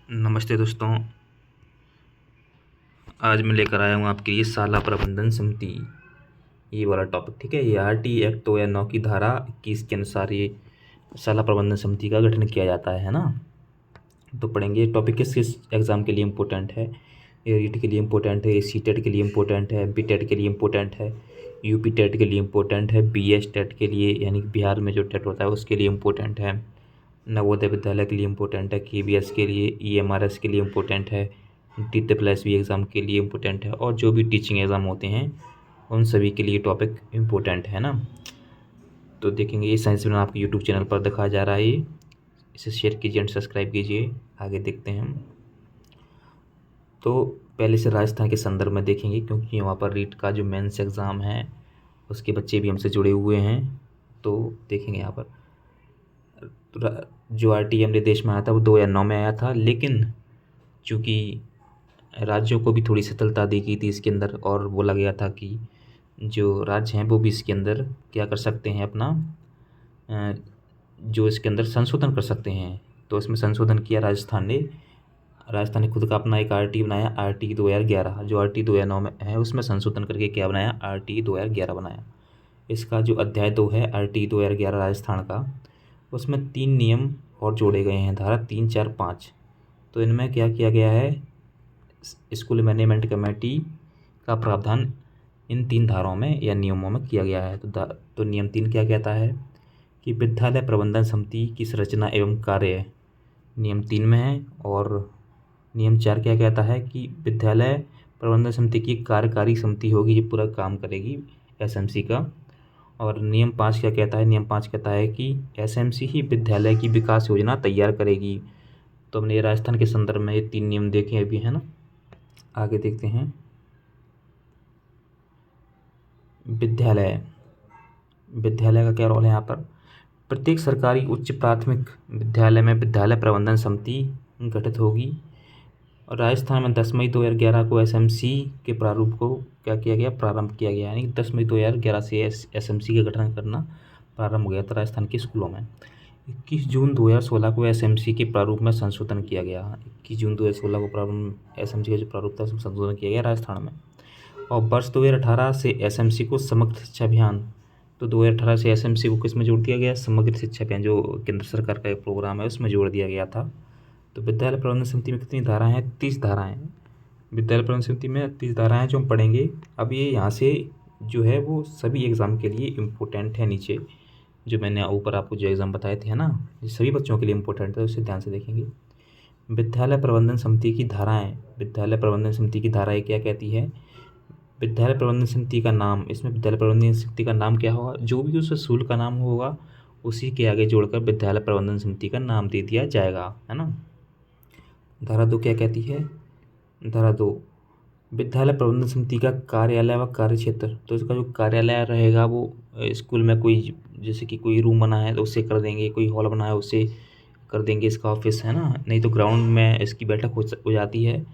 नमस्ते दोस्तों। आज मैं लेकर आया हूँ आपके लिए शाला प्रबंधन समिति, ये वाला टॉपिक। ठीक है, ये RT एक्ट 2009 की धारा 21 के अनुसार ये शाला प्रबंधन समिति का गठन किया जाता है ना। तो पढ़ेंगे टॉपिक किस किस एग्ज़ाम के लिए इम्पोर्टेंट है। ये रीट के लिए इम्पोर्टेंट है, CTET के लिए इम्पोर्टेंट है, BTET के लिए इम्पोर्टेंट है, UP टेट के लिए इम्पोर्टेंट है, BS टेट के लिए यानी कि बिहार में जो टेट होता है उसके लिए इम्पोर्टेंट है, नवोदय विद्यालय के लिए इम्पोर्टेंट है, KVS के लिए, EMRS के लिए इम्पोर्टेंट है, TSSB एग्ज़ाम के लिए इम्पोर्टेंट है, और जो भी टीचिंग एग्ज़ाम होते हैं उन सभी के लिए टॉपिक इम्पोर्टेंट है ना। तो देखेंगे ये साइंस विनर आपके यूट्यूब चैनल पर दिखाया जा रहा है। ये इसे शेयर कीजिए एंड सब्सक्राइब कीजिए। आगे देखते हैं हम। तो पहले से राजस्थान के संदर्भ में देखेंगे, क्योंकि वहाँ पर रीट का जो मेंस एग्ज़ाम है उसके बच्चे भी हमसे जुड़े हुए हैं। तो देखेंगे यहाँ पर जो RT हमारे देश में आया था वो 2009 में आया था, लेकिन चूँकि राज्यों को भी थोड़ी सफलता दी गई थी इसके अंदर, और बोला गया था कि जो राज्य हैं वो भी इसके अंदर क्या कर सकते हैं, अपना जो इसके अंदर संशोधन कर सकते हैं। तो इसमें संशोधन किया राजस्थान ने खुद का अपना एक RT बनाया, RT 2011। जो RT 2009 में है उसमें संशोधन करके क्या बनाया, RT 2011 बनाया। इसका जो अध्याय 2 है RT 2011 राजस्थान का, उसमें 3 नियम और जोड़े गए हैं, धारा 3, 4, 5। तो इनमें क्या किया गया है, स्कूल मैनेजमेंट कमेटी का प्रावधान इन 3 धाराओं में या नियमों में किया गया है। तो नियम 3 क्या कहता है कि विद्यालय प्रबंधन समिति की संरचना एवं कार्य नियम 3 में है, और नियम 4 क्या कहता है कि विद्यालय प्रबंधन समिति की कार्यकारी समिति होगी, ये पूरा काम करेगी SMC का। और नियम 5 क्या कहता है, नियम 5 कहता है कि SMC ही विद्यालय की विकास योजना तैयार करेगी। तो हमने राजस्थान के संदर्भ में ये 3 नियम देखे अभी, है ना। आगे देखते हैं। विद्यालय का क्या रोल है यहाँ पर। प्रत्येक सरकारी उच्च प्राथमिक विद्यालय में विद्यालय प्रबंधन समिति गठित होगी। और राजस्थान में 10 मई 2011 को SMC के प्रारूप को क्या किया गया, प्रारंभ किया गया। यानी 10 मई 2011 से SMC का गठन करना प्रारंभ हो गया था राजस्थान के स्कूलों में। 21 जून 2016 को SMC के प्रारूप में संशोधन किया गया। 21 जून 2016 को प्रारूप SMC का जो प्रारूप था उसमें संशोधन किया गया राजस्थान में। और वर्ष 2018 से SMC को समग्र शिक्षा अभियान, तो 2018 से SMC को किस में जोड़ दिया गया, समग्र शिक्षा अभियान जो केंद्र सरकार का एक प्रोग्राम है उसमें जोड़ दिया गया था। तो विद्यालय प्रबंधन समिति में कितनी धाराएं हैं, 30 धाराएं हैं। विद्यालय प्रबंधन समिति में 30 धाराएं जो हम पढ़ेंगे। अब ये यहाँ से जो है वो सभी एग्ज़ाम के लिए इम्पोर्टेंट है। नीचे जो मैंने ऊपर आपको जो एग्ज़ाम बताए थे, है ना, ये सभी बच्चों के लिए इम्पोर्टेंट है, उसे ध्यान से देखेंगे। विद्यालय प्रबंधन समिति की धाराएँ, विद्यालय प्रबंधन समिति की धाराएँ क्या कहती है। विद्यालय प्रबंधन समिति का नाम, इसमें विद्यालय प्रबंधन समिति का नाम क्या होगा, जो भी उस स्कूल का नाम होगा उसी के आगे जोड़कर विद्यालय प्रबंधन समिति का नाम दे दिया जाएगा, है ना। धारा 2 क्या कहती है, धारा 2 विद्यालय प्रबंधन समिति का कार्यालय व कार्य क्षेत्र। तो इसका जो कार्यालय रहेगा वो स्कूल में कोई, जैसे कि कोई रूम बना है तो उससे कर देंगे, कोई हॉल बना है उससे कर देंगे इसका ऑफिस, है ना। नहीं तो ग्राउंड में इसकी बैठक हो जाती है,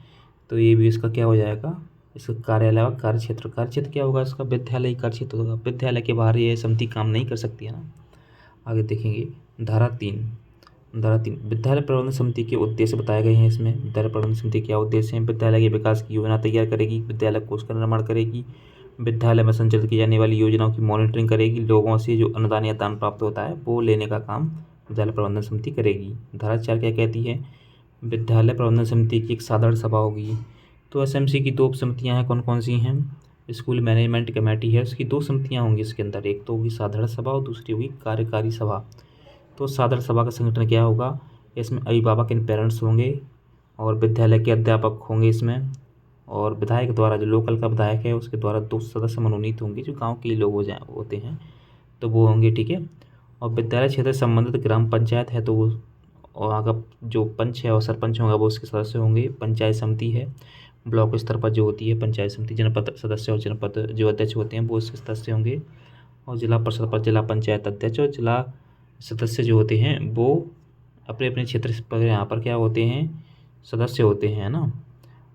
तो ये भी इसका क्या हो जाएगा, इसका कार्यालय व कार्य क्षेत्र। कार्य क्षेत्र क्या होगा इसका, विद्यालय कार्य क्षेत्र होगा। विद्यालय के बाहर ये समिति काम नहीं कर सकती, है ना। आगे देखेंगे धारा 3। विद्यालय प्रबंधन समिति के उद्देश्य बताए गए हैं इसमें। विद्यालय प्रबंधन समिति क्या उद्देश्य हैं, विद्यालय के विकास की योजना तैयार करेगी, विद्यालय कोष का निर्माण करेगी, विद्यालय में संचालित की जाने वाली योजनाओं की मॉनिटरिंग करेगी, लोगों से जो अनुदान या दान प्राप्त होता है वो लेने का काम विद्यालय प्रबंधन समिति करेगी। धारा 4 क्या कहती है, विद्यालय प्रबंधन समिति की एक साधारण सभा होगी। तो SMC की 2 समितियाँ हैं, कौन कौन सी हैं, स्कूल मैनेजमेंट कमेटी है उसकी 2 समितियाँ होंगी इसके अंदर, एक तो होगी साधारण सभा और दूसरी होगी कार्यकारी सभा। तो साधारण सभा का संगठन क्या होगा, इसमें अभिभावक इन पेरेंट्स होंगे और विद्यालय के अध्यापक होंगे इसमें, और विधायक द्वारा, जो लोकल का विधायक है उसके द्वारा 2 सदस्य मनोनीत होंगे, जो गांव के लोग होते हैं तो वो होंगे, ठीक है। और विद्यालय क्षेत्र से संबंधित ग्राम पंचायत है तो वो, और वहाँ का जो पंच है और सरपंच होगा वो उसके सदस्य होंगे। पंचायत समिति है ब्लॉक स्तर पर जो होती है पंचायत समिति, जनपद सदस्य और जनपद जो अध्यक्ष होते हैं वो उसके सदस्य होंगे। और जिला परिषद पर जिला पंचायत अध्यक्ष और जिला सदस्य जो होते हैं वो अपने अपने क्षेत्र पर यहाँ पर क्या होते हैं, सदस्य होते हैं, ना।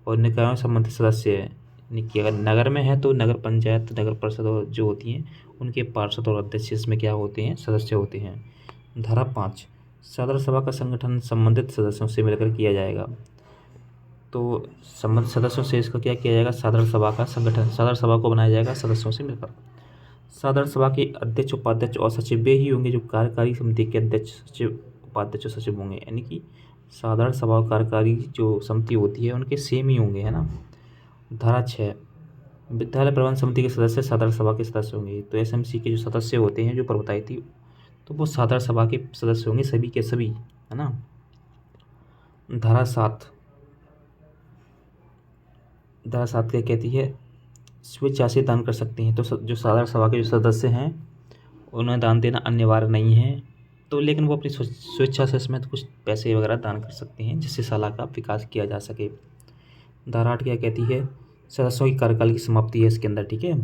और निकायों संबंधित सदस्य है, यानी कि अगर नगर में है तो नगर पंचायत, नगर परिषद और जो होती हैं उनके पार्षद और अध्यक्ष इसमें क्या होते हैं, सदस्य होते हैं। धारा 5 साधारण सभा का संगठन संबंधित सदस्यों से मिलकर किया जाएगा। तो संबंधित सदस्यों से इसका क्या किया जाएगा, साधारण सभा का संगठन, साधारण सभा को बनाया जाएगा सदस्यों से मिलकर। साधारण सभा के अध्यक्ष, उपाध्यक्ष और सचिव वे ही होंगे जो कार्यकारी समिति के अध्यक्ष, सचिव, उपाध्यक्ष और सचिव होंगे। यानी कि साधारण सभा और कार्यकारी जो समिति होती है उनके सेम ही होंगे, है ना। धारा 6, विद्यालय प्रबंध समिति के सदस्य साधारण सभा के सदस्य होंगे। तो एसएमसी के जो सदस्य होते हैं, जो पर बताई थी, तो वो साधारण सभा के सदस्य होंगे, सभी के सभी, है ना। धारा 7 क्या कहती है, स्वेच्छा से दान कर सकते हैं। तो जो साधारण सभा के जो सदस्य हैं उन्हें दान देना अनिवार्य नहीं है, तो लेकिन वो अपनी स्वेच्छा से इसमें कुछ पैसे वगैरह दान कर सकते हैं जिससे शाला का विकास किया जा सके। धारा 8 क्या कहती है, सदस्यों की कार्यकाल की समाप्ति है इसके अंदर, ठीक है।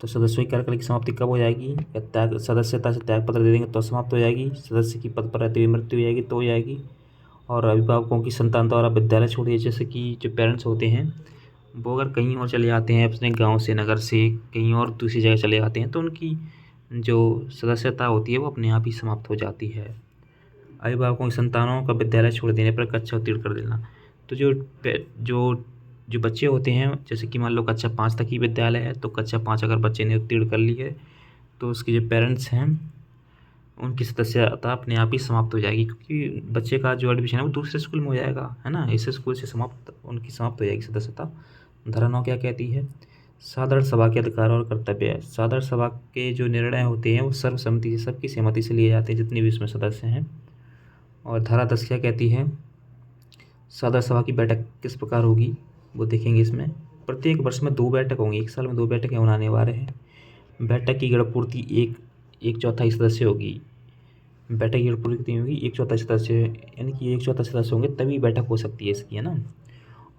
तो सदस्यों की कार्यकाल की समाप्ति कब हो जाएगी, या त्याग, सदस्यता से त्याग पत्र दे देंगे तो समाप्त हो जाएगी, सदस्य की पद पर रहते हुए मृत्यु हो जाएगी तो हो जाएगी, और अभिभावकों की संतान द्वारा विद्यालय छोड़ दिए, जैसे कि जो पेरेंट्स होते हैं वो अगर कहीं और चले जाते हैं, अपने गांव से, नगर से कहीं और दूसरी जगह चले जाते हैं, तो उनकी जो सदस्यता होती है वो अपने आप ही समाप्त हो जाती है। अभिभावकों की संतानों का विद्यालय छोड़ देने पर कक्षा उत्तीर्ण कर देना। तो जो बच्चे होते हैं, जैसे कि मान लो कक्षा 5 तक ही विद्यालय है, तो कक्षा 5 अगर बच्चे ने उत्तीर्ण कर ली है तो उसके जो पेरेंट्स हैं उनकी सदस्यता अपने आप ही समाप्त हो जाएगी, क्योंकि बच्चे का जो एडमिशन है वो दूसरे स्कूल में हो जाएगा, है ना। इस स्कूल से उनकी समाप्त हो जाएगी सदस्यता। धारा 9 क्या कहती है, साधारण सभा के अधिकार और कर्तव्य है। साधारण सभा के जो निर्णय होते हैं वो सर्वसम्मति से, सबकी सहमति से लिए जाते हैं जितने भी उसमें सदस्य हैं। और धारा 10 क्या कहती है, साधारण सभा की बैठक किस प्रकार होगी वो देखेंगे इसमें। प्रत्येक वर्ष में 2 बैठक होंगी, एक साल में 2 बैठकें होने अनिवार्य है। बैठक की गणपूर्ति एक चौथाई सदस्य होगी। बैठक की गणपूर्ति कितनी होगी, 1/4 सदस्य, यानी कि 1/4 सदस्य होंगे तभी बैठक हो सकती है इसकी, है ना।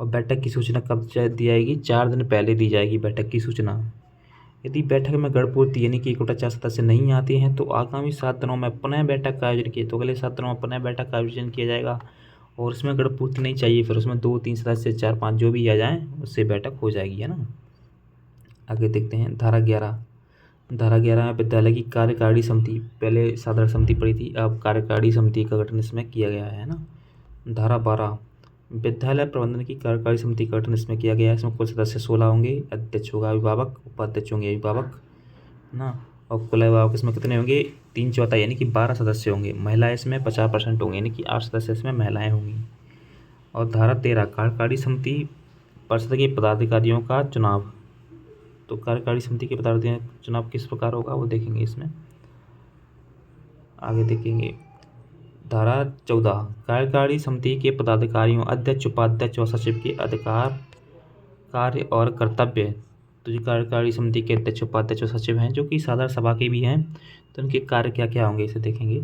और बैठक की सूचना कब दी जाएगी, 4 दिन पहले दी जाएगी बैठक की सूचना। यदि बैठक में गणपूर्ति यानी कि 1/4 सदस्य नहीं आते हैं तो आगामी 7 दिनों में पुनः बैठक का आयोजन किया, तो अगले 7 दिनों में पुनः बैठक का आयोजन किया जाएगा। और उसमें गणपूर्ति नहीं चाहिए, फिर उसमें 2-3 सदस्य, 4-5 जो भी आ जाएँ उससे बैठक हो जाएगी, है ना। आगे देखते हैं धारा 11। धारा 11 में विद्यालय की कार्यकारिणी समिति, पहले साधारण समिति पड़ी थी, अब कार्यकारिणी समिति का गठन इसमें किया गया है ना। धारा 12, विद्यालय प्रबंधन की कार्यकारिणी समिति का गठन इसमें किया गया है। इसमें कुल सदस्य 16 होंगे, अध्यक्ष होगा अभिभावक, उपाध्यक्ष होंगे अभिभावक, ना। और कुल अभिभावक इसमें कितने होंगे, 3/4 यानी कि 12 सदस्य होंगे। महिलाएं इसमें 50% होंगे, यानी कि 8 सदस्य इसमें महिलाएं होंगी। और धारा 13, कार्यकारिणी समिति परिषद के पदाधिकारियों का चुनाव। तो कार्यकारिणी समिति के पदाधिकारियों का चुनाव किस प्रकार होगा वो देखेंगे इसमें, आगे देखेंगे। धारा 14, कार्यकारिणी समिति के पदाधिकारियों, अध्यक्ष, उपाध्यक्ष और सचिव के अधिकार, कार्य और कर्तव्य। तो जो कार्यकारिणी समिति के अध्यक्ष, उपाध्यक्ष और सचिव हैं जो कि साधारण सभा के भी हैं, तो उनके कार्य क्या क्या होंगे इसे देखेंगे।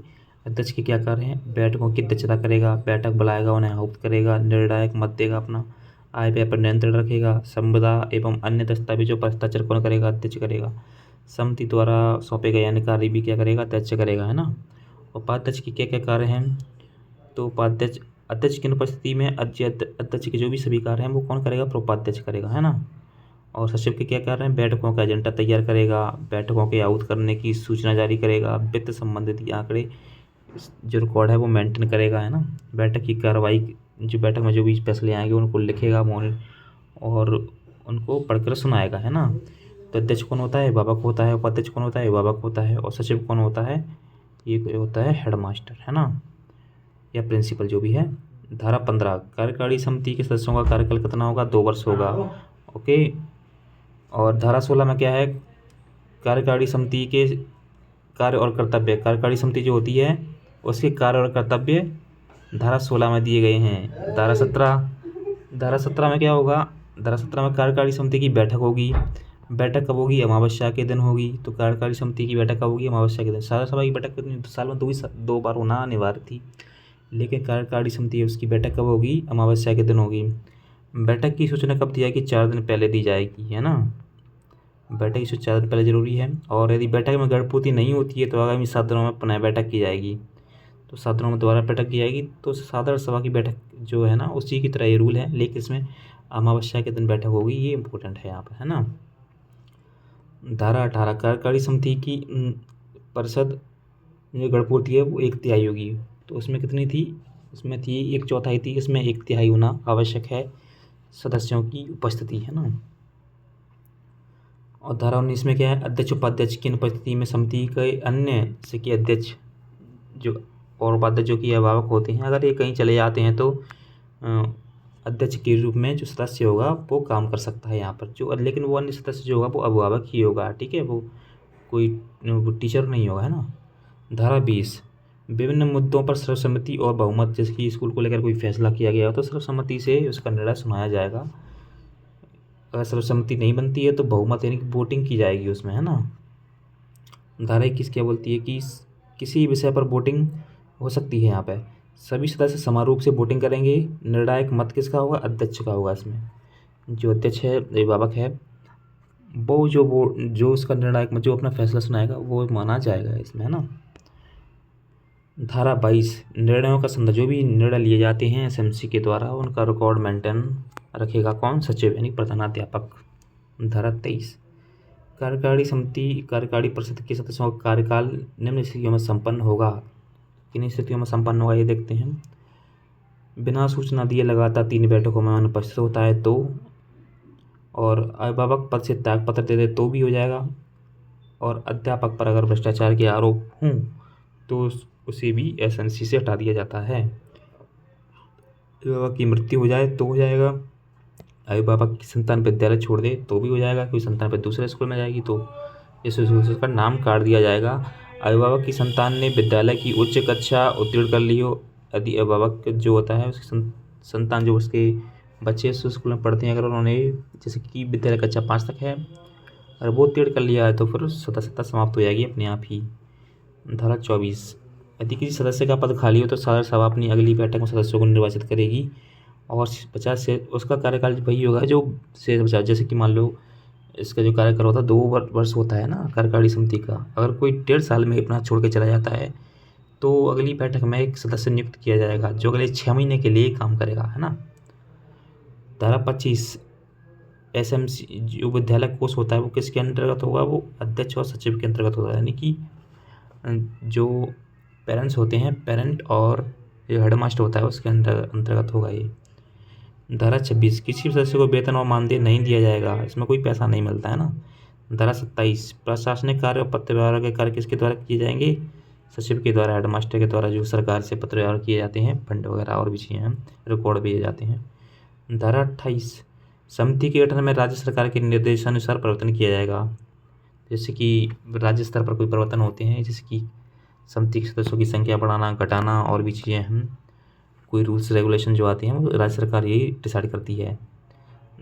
अध्यक्ष के क्या कार्य हैं, बैठकों की अध्यक्षता करेगा, बैठक बुलाएगा, उन्हें आहुक्त करेगा, निर्णायक मत देगा, अपना आय व्यय पर नियंत्रण रखेगा, संविदा एवं अन्य दस्तावेजों पर हस्ताक्षर कौन करेगा, अध्यक्ष करेगा। समिति द्वारा सौंपे गए अन्य कार्य भी क्या करेगा, अध्यक्ष करेगा, है ना। उपाध्यक्ष के क्या क्या कार्य हैं, तो अध्यक्ष की अनुपस्थिति में अध्यक्ष के जो भी सभी कार्य हैं वो कौन करेगा, उपाध्यक्ष करेगा, है ना। और सचिव के क्या कार्य हैं, बैठकों का एजेंडा तैयार करेगा, बैठकों के आहुत करने की सूचना जारी करेगा, वित्त संबंधित आंकड़े जो रिकॉर्ड है वो मेंटेन करेगा, है ना। बैठक की कार्रवाई, जो बैठक में जो भी फैसले आएंगे उनको लिखेगा और उनको पढ़कर सुनाएगा, है ना। तो अध्यक्ष कौन होता है, अभिभावक होता है, उपाध्यक्ष कौन होता है, अभिभावक होता है, और सचिव कौन होता है, ये होता है हेडमास्टर, है ना, या प्रिंसिपल जो भी है। धारा 15, कार्यकारिणी समिति के सदस्यों का कार्यकाल कितना होगा, 2 वर्ष होगा, ओके। और धारा 16 में क्या है, कार्यकारिणी समिति के कार्य और कर्तव्य। कार्यकारिणी समिति जो होती है उसके कार्य और कर्तव्य धारा 16 में दिए गए हैं। धारा 17 में क्या होगा, धारा 17 में कार्यकारिणी समिति की बैठक होगी। बैठक कब होगी, अमावस्या के दिन होगी। तो कार्यकारिणी समिति की बैठक कब होगी, अमावस्या के दिन। साधारण सभा की बैठक कितनी, साल में 2 बार होना अनिवार्य थी, लेकिन कार्यकारिणी समिति है उसकी बैठक कब होगी, अमावस्या के दिन होगी। बैठक की सूचना कब दी जाएगी, 4 दिन पहले दी जाएगी, है ना। बैठक की सूचना 4 दिन पहले जरूरी है। और यदि बैठक में गणपूर्ति नहीं होती है तो आगामी 7 दिनों में पुनः बैठक की जाएगी। तो 7 दिनों में दोबारा बैठक की जाएगी। तो साधारण सभा की बैठक जो है ना उसी की तरह ये रूल है, लेकिन इसमें अमावस्या के दिन बैठक होगी, ये इंपॉर्टेंट है यहाँ पर, है ना। धारा 18, कार्यकारिणी समिति की परिषद जो गणपूर्ति है वो 1/3 होगी। तो उसमें कितनी थी, इसमें थी 1/4 थी, इसमें 1/3 होना आवश्यक है सदस्यों की उपस्थिति, है ना। और धारा 19 में क्या है, अध्यक्ष उपाध्यक्ष की अनुपस्थिति में समिति के अन्य से के अध्यक्ष जो और उपाध्यक्ष जो कि अभिभावक होते हैं, अगर ये कहीं चले जाते हैं तो अध्यक्ष के रूप में जो सदस्य होगा वो काम कर सकता है यहाँ पर, जो लेकिन वो अन्य सदस्य जो होगा वो अभिभावक ही होगा, ठीक है, वो कोई वो टीचर नहीं होगा, है ना। धारा 20, विभिन्न मुद्दों पर सर्वसम्मति और बहुमत, जैसे कि स्कूल को लेकर कोई फैसला किया गया हो तो सर्वसम्मति से उसका निर्णय सुनाया जाएगा। अगर सर्वसम्मति नहीं बनती है तो बहुमत यानी कि वोटिंग की जाएगी उसमें, है ना। धारा 21 क्या बोलती है कि किसी विषय पर वोटिंग हो सकती है, यहाँ पे सभी सदस्य समान रूप से वोटिंग करेंगे। निर्णायक मत किसका होगा, अध्यक्ष का होगा। इसमें जो अध्यक्ष है, अभिभावक है, वो जो उसका निर्णायक मत, जो अपना फैसला सुनाएगा वो माना जाएगा इसमें, है ना। धारा 22, निर्णयों का संदर्भ, जो भी निर्णय लिए जाते हैं एसएमसी के द्वारा उनका रिकॉर्ड मेंटेन रखेगा कौन, सचिव यानी प्रधानाध्यापक। धारा 23, कार्यकारी समिति कार्यकारी परिषद के सदस्यों का कार्यकाल निम्न स्थितियों में संपन्न होगा। किन स्थितियों में संपन्न होगा ये देखते हैं। बिना सूचना दिए लगातार 3 बैठकों में अनुपस्थित होता है तो, और अभिभावक पद से त्यागपत्र दे दे तो भी हो जाएगा, और अध्यापक पर अगर भ्रष्टाचार के आरोप हों तो उसे भी एसएमसी से हटा दिया जाता है। अभिभावक की मृत्यु हो जाए तो हो जाएगा, अभिभावक की संतान विद्यालय छोड़ दे तो भी हो जाएगा, कोई संतान पर दूसरे स्कूल में जाएगी तो इस स्कूल का नाम काट दिया जाएगा। अभिभावक की संतान ने विद्यालय की उच्च कक्षा उत्तीर्ण कर ली हो, यदि अभिभावक जो होता है उसकी संतान, जो उसके बच्चे उस स्कूल में पढ़ते हैं, अगर उन्होंने जैसे कि विद्यालय कक्षा 5 तक है, अगर वो उत्तीर्ण कर लिया है तो फिर सदस्यता समाप्त हो जाएगी अपने आप ही। धारा 24, यदि किसी सदस्य का पद खाली हो तो साधारण सभा अपनी अगली बैठक में सदस्यों को निर्वाचित करेगी, और 50 से उसका कार्यकाल वही होगा जो से 50, जैसे कि मान लो इसका जो कार्यकाल होता है 2 वर्ष होता है ना कार्यकारिणी समिति का, अगर कोई 1.5 साल में अपना छोड़ के चला जाता है तो अगली बैठक में एक सदस्य नियुक्त किया जाएगा जो अगले 6 महीने के लिए काम करेगा, है ना। धारा 25, एसएमसी जो विद्यालय कोष होता है वो किसके अंतर्गत होगा, वो अध्यक्ष और सचिव के अंतर्गत होगा, यानी कि जो पेरेंट्स होते हैं, पेरेंट और जो हेडमास्टर होता है उसके अंतर्गत होगा ये। धारा 26, किसी सदस्य को वेतन और मानदेय नहीं दिया जाएगा, इसमें कोई पैसा नहीं मिलता है ना। धारा 27, प्रशासनिक कार्य और पत्र व्यवहार के कार्य किसके द्वारा किए जाएंगे, सचिव के द्वारा, हेडमास्टर के द्वारा, जो सरकार से पत्र व्यवहार किए जाते हैं, फंड वगैरह और भी चीज़ें हैं, रिकॉर्ड भेजे जाते हैं। धारा 28, समिति के गठन में राज्य सरकार के निर्देशानुसार परिवर्तन किया जाएगा, जैसे कि राज्य स्तर पर कोई परिवर्तन होते हैं, जैसे कि समिति के सदस्यों की संख्या बढ़ाना घटाना और भी चीज़ें हैं, कोई रूल्स रेगुलेशन जो आते हैं वो राज्य सरकार यही डिसाइड करती है।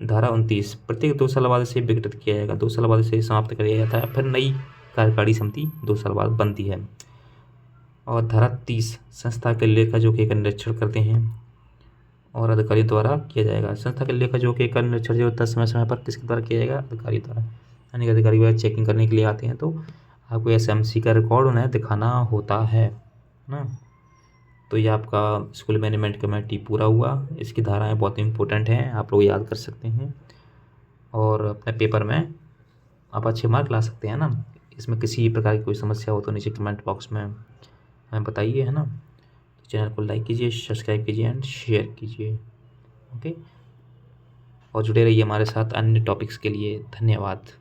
धारा 29, प्रत्येक 2 साल बाद इसे विघटित किया जाएगा, 2 साल बाद इसे समाप्त कर दिया जाता है, फिर नई कार्यकारी समिति 2 साल बाद बनती है। और धारा 30, संस्था के लेखा जोखे का निरीक्षण करते हैं और अधिकारी द्वारा किया जाएगा। संस्था के लेखा जोखे का निरीक्षण जो होता है समय समय पर किसके द्वारा किया जाएगा, अधिकारी द्वारा, यानी कि अधिकारी वगैरह चेकिंग करने के लिए आते हैं तो आपको एसएमसी का रिकॉर्ड उन्हें दिखाना होता है ना। तो ये आपका स्कूल मैनेजमेंट कमेटी पूरा हुआ। इसकी धाराएं बहुत इंपॉर्टेंट हैं, आप लोग याद कर सकते हैं और अपने पेपर में आप अच्छे मार्क ला सकते हैं ना। इसमें किसी प्रकार की कोई समस्या हो तो नीचे कमेंट बॉक्स में हमें बताइए, है ना। तो चैनल को लाइक कीजिए, सब्सक्राइब कीजिए एंड शेयर कीजिए, ओके। और जुड़े रहिए हमारे साथ अन्य टॉपिक्स के लिए। धन्यवाद।